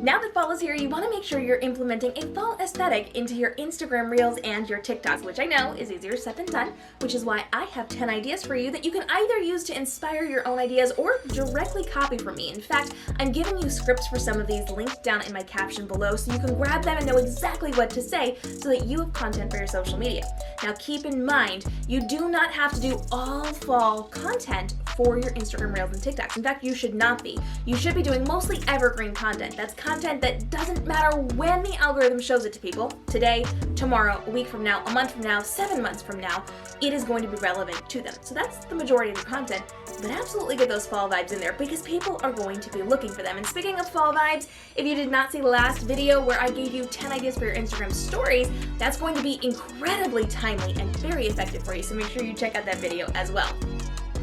Now that fall is here, you want to make sure you're implementing a fall aesthetic into your Instagram Reels and your TikToks, which I know is easier said than done, which is why I have 10 ideas for you that you can either use to inspire your own ideas or directly copy from me. In fact, I'm giving you scripts for some of these linked down in my caption below so you can grab them and know exactly what to say so that you have content for your social media. Now keep in mind, you do not have to do all fall content for your Instagram Reels and TikToks. In fact, you should not be. You should be doing mostly evergreen content. That's content that doesn't matter when the algorithm shows it to people. Today, tomorrow, a week from now, a month from now, 7 months from now, it is going to be relevant to them. So that's the majority of your content, but absolutely get those fall vibes in there because people are going to be looking for them. And speaking of fall vibes, if you did not see the last video where I gave you 10 ideas for your Instagram stories, that's going to be incredibly timely and very effective for you. So make sure you check out that video as well.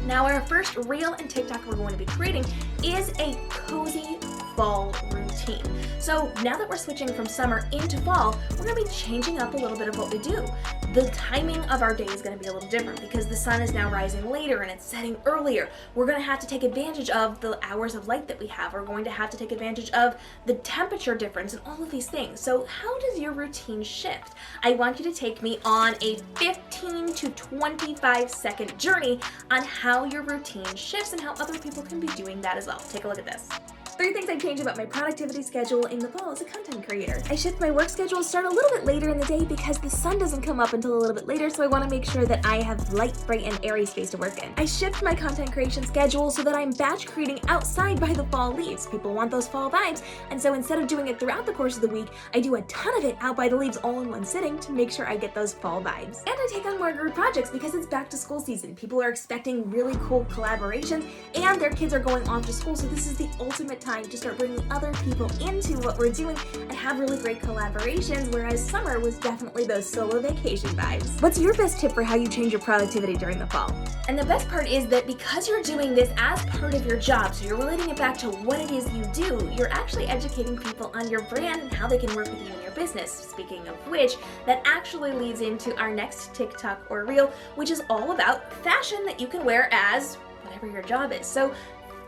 Now, our first reel and TikTok we're going to be creating is a cozy fall routine. So now that we're switching from summer into fall, we're going to be changing up a little bit of what we do. The timing of our day is going to be a little different because the sun is now rising later and it's setting earlier. We're going to have to take advantage of the hours of light that we have. We're going to have to take advantage of the temperature difference and all of these things. So how does your routine shift? I want you to take me on a 15 to 25 second journey on how your routine shifts and how other people can be doing that as well. Take a look at this. 3 things I changed about my productivity schedule in the fall as a content creator. I shift my work schedule to start a little bit later in the day because the sun doesn't come up until a little bit later, so I want to make sure that I have light, bright, and airy space to work in. I shift my content creation schedule so that I'm batch creating outside by the fall leaves. People want those fall vibes, and so instead of doing it throughout the course of the week, I do a ton of it out by the leaves all in one sitting to make sure I get those fall vibes. And I take on more group projects because it's back to school season. People are expecting really cool collaborations, and their kids are going off to school, so this is the ultimate time to start bringing other people into what we're doing and have really great collaborations, whereas summer was definitely those solo vacation vibes. What's your best tip for how you change your productivity during the fall? And the best part is that because you're doing this as part of your job, so you're relating it back to what it is you do, you're actually educating people on your brand and how they can work with you in your business. Speaking of which, that actually leads into our next TikTok or Reel, which is all about fashion that you can wear as whatever your job is. So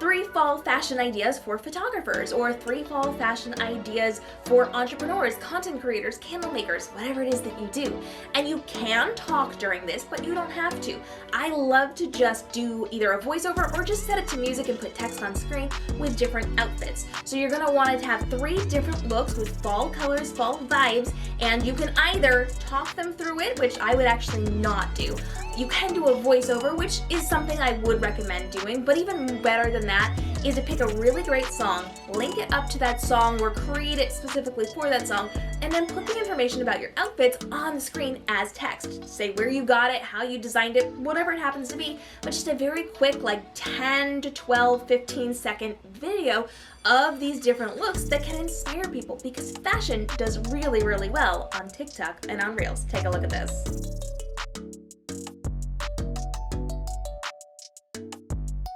3 fall fashion ideas for photographers, or 3 fall fashion ideas for entrepreneurs, content creators, candle makers, whatever it is that you do. And you can talk during this, but you don't have to. I love to just do either a voiceover or just set it to music and put text on screen with different outfits. So you're going to want to have 3 different looks with fall colors, fall vibes, and you can either talk them through it, which I would actually not do. You can do a voiceover, which is something I would recommend doing, but even better than that is to pick a really great song, link it up to that song or create it specifically for that song, and then put the information about your outfits on the screen as text. Say where you got it, how you designed it, whatever it happens to be, but just a very quick, like 10 to 12, 15 second video of these different looks that can inspire people because fashion does really, really well on TikTok and on Reels. Take a look at this.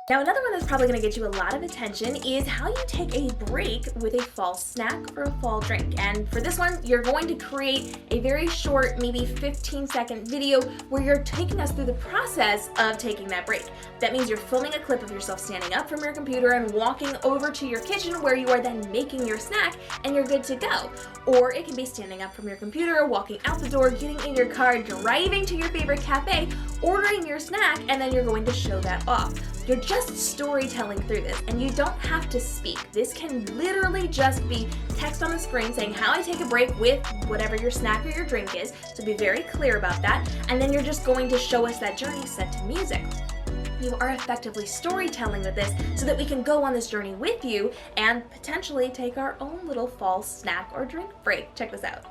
Now, another one that's probably going to get you a lot of attention is how you take a break with a fall snack or a fall drink. And for this one, you're going to create a very short, maybe 15-second video where you're taking us through the process of taking that break. That means you're filming a clip of yourself standing up from your computer and walking over to your kitchen where you are then making your snack and you're good to go. Or it can be standing up from your computer, walking out the door, getting in your car, driving to your favorite cafe, ordering your snack, and then you're going to show that off. You're just storytelling through this, and you don't have to speak. This can literally just be text on the screen saying how I take a break with whatever your snack or your drink is, so be very clear about that, and then you're just going to show us that journey set to music. You are effectively storytelling with this so that we can go on this journey with you and potentially take our own little fall snack or drink break. Check this out.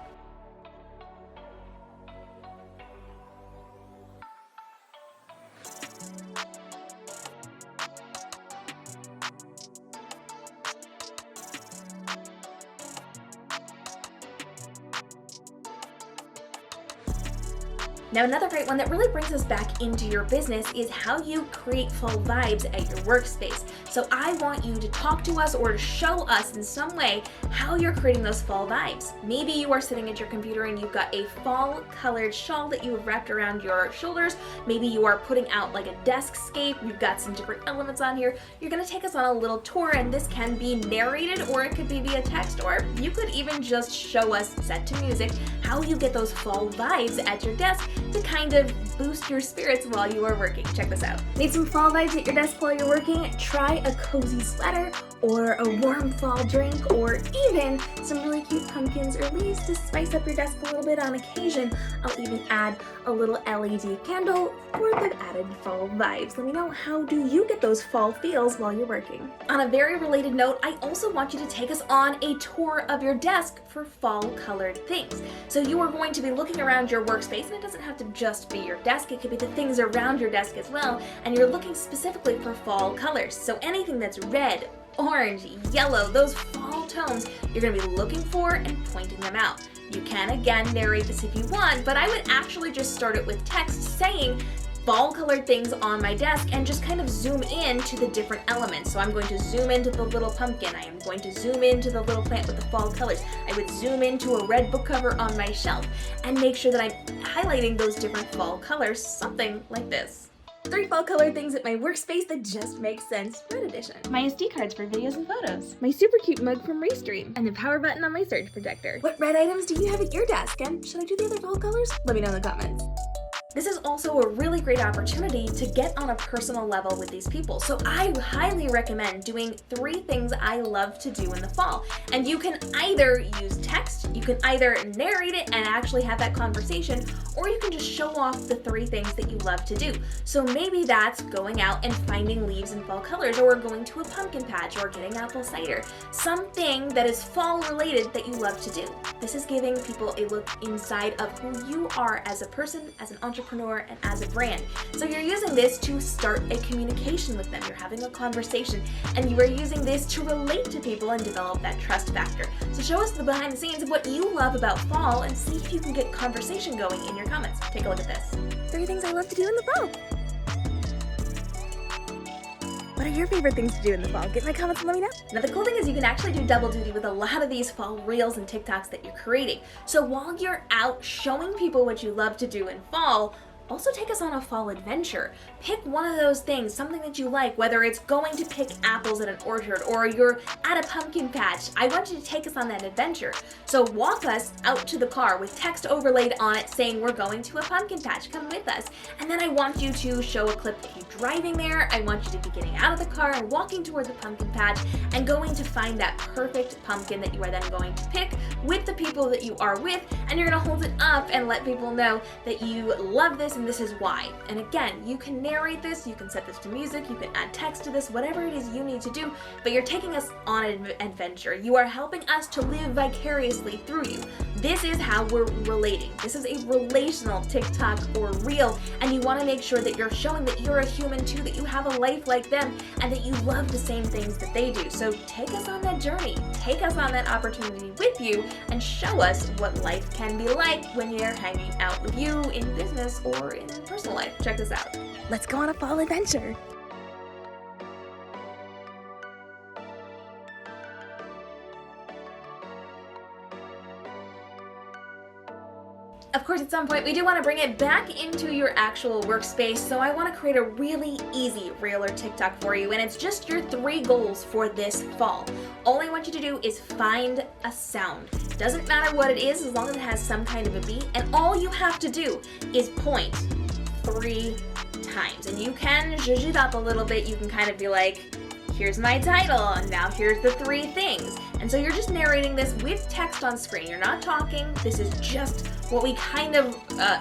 Now, another great one that really brings us back into your business is how you create fall vibes at your workspace. So I want you to talk to us or to show us in some way how you're creating those fall vibes. Maybe you are sitting at your computer and you've got a fall colored shawl that you have wrapped around your shoulders. Maybe you are putting out like a deskscape. You've got some different elements on here. You're gonna take us on a little tour, and this can be narrated or it could be via text, or you could even just show us, set to music, how you get those fall vibes at your desk to kind of boost your spirits while you are working. Check this out. Need some fall vibes at your desk while you're working? Try a cozy sweater or a warm fall drink, or even some really cute pumpkins or leaves to spice up your desk a little bit on occasion. I'll even add a little LED candle for the added fall vibes. Let me know, how do you get those fall feels while you're working? On a very related note, I also want you to take us on a tour of your desk for fall colored things. So you are going to be looking around your workspace, and it doesn't have to just be your desk, it could be the things around your desk as well, and you're looking specifically for fall colors. So anything that's red, orange, yellow, those fall tones, you're going to be looking for and pointing them out. You can again narrate this if you want, but I would actually just start it with text saying fall colored things on my desk and just kind of zoom in to the different elements. So I'm going to zoom into the little pumpkin. I am going to zoom into the little plant with the fall colors. I would zoom into a red book cover on my shelf and make sure that I'm highlighting those different fall colors, something like this. 3 fall colored things at my workspace that just make sense, Red Edition. My SD cards for videos and photos. My super cute mug from Restream. And the power button on my surge protector. What red items do you have at your desk? And should I do the other fall colors? Let me know in the comments. This is also a really great opportunity to get on a personal level with these people. So I highly recommend doing 3 things I love to do in the fall. And you can either use text, you can either narrate it and actually have that conversation, or you can just show off the 3 things that you love to do. So maybe that's going out and finding leaves in fall colors, or going to a pumpkin patch, or getting apple cider. Something that is fall related that you love to do. This is giving people a look inside of who you are as a person, as an entrepreneur, and as a brand. So you're using this to start a communication with them. You're having a conversation, and you are using this to relate to people and develop that trust factor. So show us the behind the scenes of what you love about fall and see if you can get conversation going in your comments. Take a look at this. 3 things I love to do in the fall. What are your favorite things to do in the fall? Get in my comments and let me know. Now the cool thing is you can actually do double duty with a lot of these fall reels and TikToks that you're creating. So while you're out showing people what you love to do in fall, also take us on a fall adventure. Pick one of those things, something that you like, whether it's going to pick apples at an orchard or you're at a pumpkin patch. I want you to take us on that adventure. So walk us out to the car with text overlaid on it saying we're going to a pumpkin patch, come with us. And then I want you to show a clip of you driving there. I want you to be getting out of the car and walking toward the pumpkin patch and going to find that perfect pumpkin that you are then going to pick with the people that you are with, and you're gonna hold it up and let people know that you love this and this is why. And again, you can narrate this, you can set this to music, you can add text to this, whatever it is you need to do, but you're taking us on an adventure. You are helping us to live vicariously through you. This is how we're relating. This is a relational TikTok or reel, and you want to make sure that you're showing that you're a human too, that you have a life like them, and that you love the same things that they do. So take us on that journey, take us on that opportunity with you, and show us what life can be like when you're hanging out with you in business or in personal life. Check this out. Let's go on a fall adventure. Of course, at some point, we do want to bring it back into your actual workspace, so I want to create a really easy reel or TikTok for you, and it's just your 3 goals for this fall. All I want you to do is find a sound. Doesn't matter what it is, as long as it has some kind of a beat, and all you have to do is point 3 times. And you can zhuzh it up a little bit. You can kind of be like, here's my title, and now here's the 3 things. And so you're just narrating this with text on screen. You're not talking. This is just what we kind of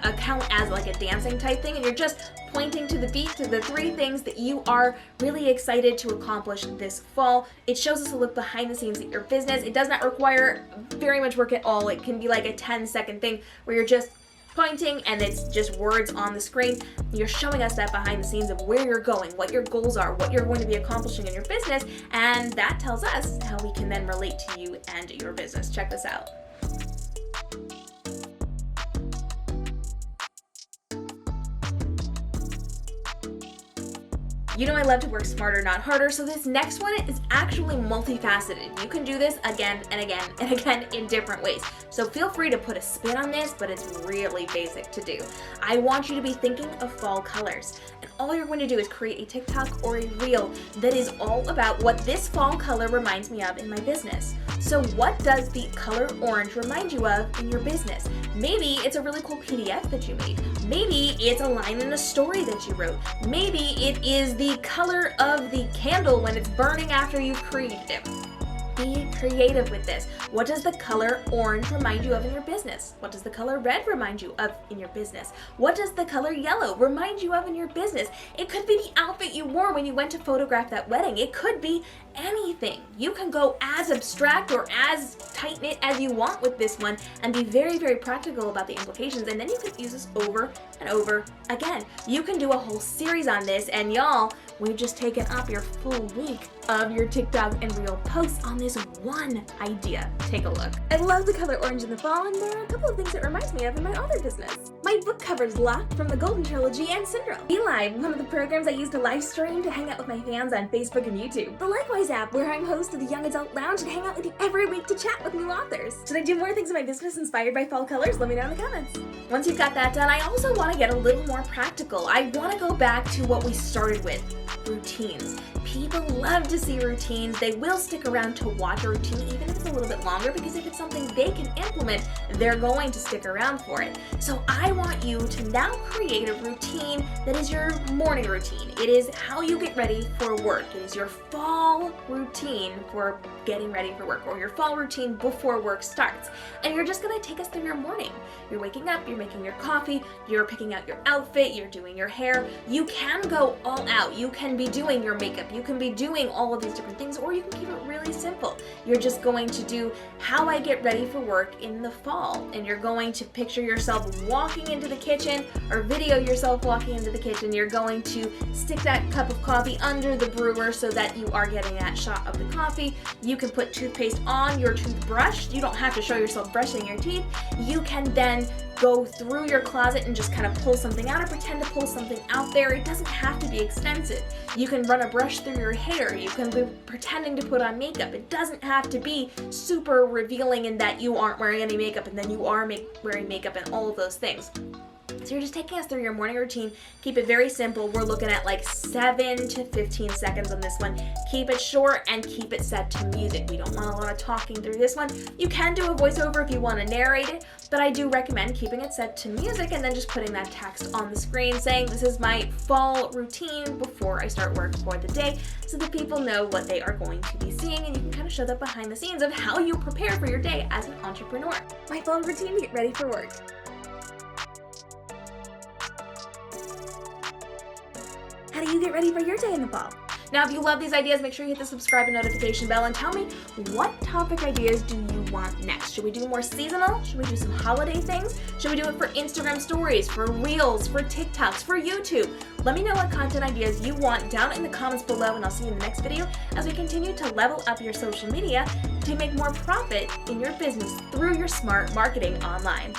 account as like a dancing type thing, and you're just pointing to the beat, to the 3 things that you are really excited to accomplish this fall. It shows us a look behind the scenes at your business. It does not require very much work at all. It can be like a 10-second thing where you're just pointing and it's just words on the screen. You're showing us that behind the scenes of where you're going, what your goals are, what you're going to be accomplishing in your business, and that tells us how we can then relate to you and your business. Check this out. You know I love to work smarter, not harder, so this next one is actually multifaceted. You can do this again and again and again in different ways. So feel free to put a spin on this, but it's really basic to do. I want you to be thinking of fall colors. And all you're going to do is create a TikTok or a reel that is all about what this fall color reminds me of in my business. So what does the color orange remind you of in your business? Maybe it's a really cool PDF that you made. Maybe it's a line in a story that you wrote. Maybe it is the color of the candle when it's burning after you've created it. Be creative with this. What does the color orange remind you of in your business? What does the color red remind you of in your business? What does the color yellow remind you of in your business? It could be the outfit you wore when you went to photograph that wedding. It could be anything. You can go as abstract or as tight-knit as you want with this one and be very, very practical about the implications, and then you can use this over and over again. You can do a whole series on this, and y'all, we've just taken up your full week of your TikTok and Reel posts on this one idea. Take a look. I love the color orange in the fall, and there are a couple of things it reminds me of in my other business. My book covers Locked from the Golden Trilogy and Syndrome. Be Live, one of the programs I use to live stream to hang out with my fans on Facebook and YouTube. The Likewise app, where I'm host of the Young Adult Lounge and hang out with you every week to chat with new authors. Should I do more things in my business inspired by fall colors? Let me know in the comments. Once you've got that done, I also want to get a little more practical. I want to go back to what we started with, routines. People love to see routines. They will stick around to watch a routine even if it's a little bit longer, because if it's something they can implement, they're going to stick around for it. So I want you to now create a routine that is your morning routine. It is how you get ready for work. It is your fall routine for getting ready for work, or your fall routine before work starts. And you're just gonna take us through your morning. You're waking up, you're making your coffee, you're picking out your outfit, you're doing your hair. You can go all out. You can be doing your makeup. You can be doing all of these different things, or you can keep it really simple. You're just going to do how I get ready for work in the fall, and you're going to picture yourself walking into the kitchen or video yourself walking into the kitchen. You're going to stick that cup of coffee under the brewer so that you are getting that shot of the coffee. You can put toothpaste on your toothbrush. You don't have to show yourself brushing your teeth. You can then go through your closet and just kind of pull something out or pretend to pull something out there. It doesn't have to be extensive. You can run a brush through your hair. You can be pretending to put on makeup. It doesn't have to be super revealing in that you aren't wearing any makeup and then you are wearing makeup and all of those things. So you're just taking us through your morning routine. Keep it very simple. We're looking at like 7 to 15 seconds on this one. Keep it short and keep it set to music. We don't want a lot of talking through this one. You can do a voiceover if you want to narrate it, but I do recommend keeping it set to music and then just putting that text on the screen saying this is my fall routine before I start work for the day, so that people know what they are going to be seeing, and you can kind of show that behind the scenes of how you prepare for your day as an entrepreneur. My fall routine to get ready for work. How do you get ready for your day in the fall? Now, if you love these ideas, make sure you hit the subscribe and notification bell and tell me, what topic ideas do you want next? Should we do more seasonal? Should we do some holiday things? Should we do it for Instagram stories, for Reels, for TikToks, for YouTube? Let me know what content ideas you want down in the comments below, and I'll see you in the next video as we continue to level up your social media to make more profit in your business through your smart marketing online.